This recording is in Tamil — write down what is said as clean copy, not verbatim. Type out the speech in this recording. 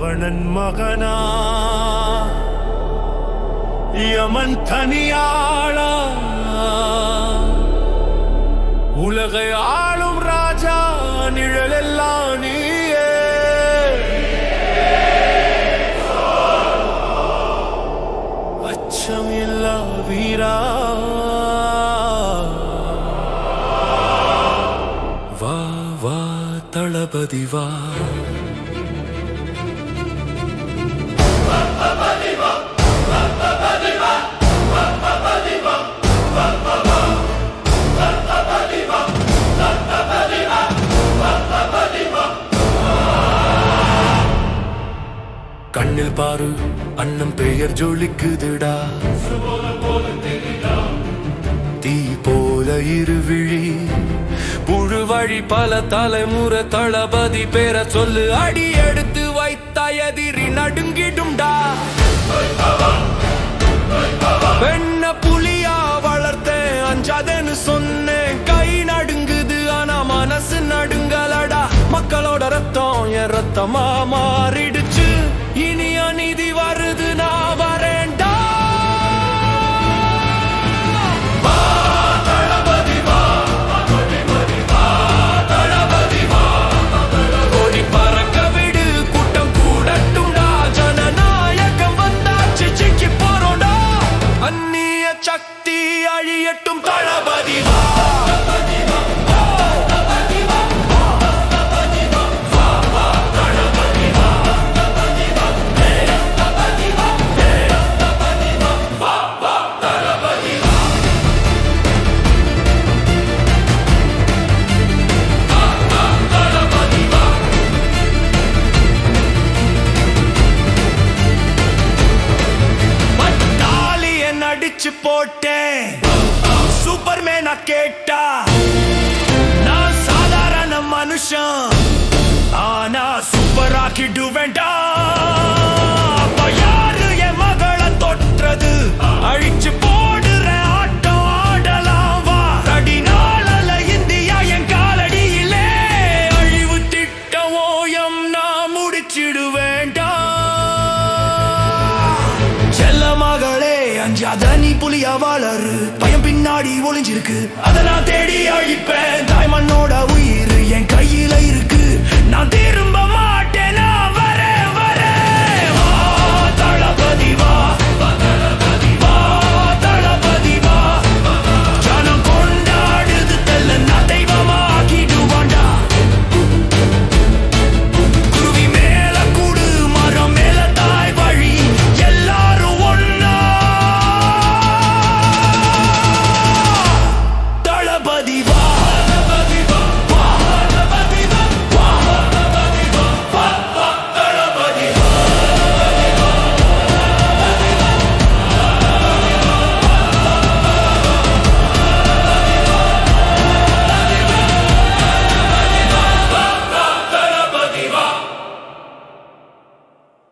ராவணன் மகனா யமன் தனியாளா உலகை ஆளும் ராஜா நிழலெல்லாம் நீயே அச்சமில்லா வீரா வா வா தளபதி வா கண்ணில் பாரு அண்ணன் பெயர் ஜொலிக்குதுடா தீ போல இருவிழி புழு வழி பல தலைமுறை தளபதி பேர சொல்லு அடி எடுத்து வைத்த எதிரி நடுங்கிடும்டா பெண்ண புலியா வளர்த்தேன் அஞ்சாதேன்னு சொன்னேன் கை நடுங்குது ஆனா மனசு நடுங்கலடா மக்களோட ரத்தம் என் ரத்தமா மாறிடுச்சு இனி அநீதி வருது நான் வரேன்டா கொடி பறக்க விடு கூட்டம் கூடட்டும்டா ஜனநாயகம் வந்தாச்சு ஜெயிக்க போறோம்டா அந்நிய சக்தி அழியட்டும் தளபதி வா போட்டேன் சூப்பர்மேனா கேட்டா நான் சாதாரண மனுஷன் ஆனா சூப்பர் ஆக்கிடுவேண்டா அப்ப யாரு என் மகளை தொற்றது அழிச்சு போடுற ஆட்டம் ஆடலாம் வா கடினால இந்தியா என் காலடியிலே அழிவு திட்ட ஓயம் நான் முடிச்சிடுவேண்டா செல்ல மகளே அஞ்சாத நீ புலியா வளரு பயம் பின்னாடி ஒளிஞ்சிருக்கு அதை நான் தேடி அழிப்பேன்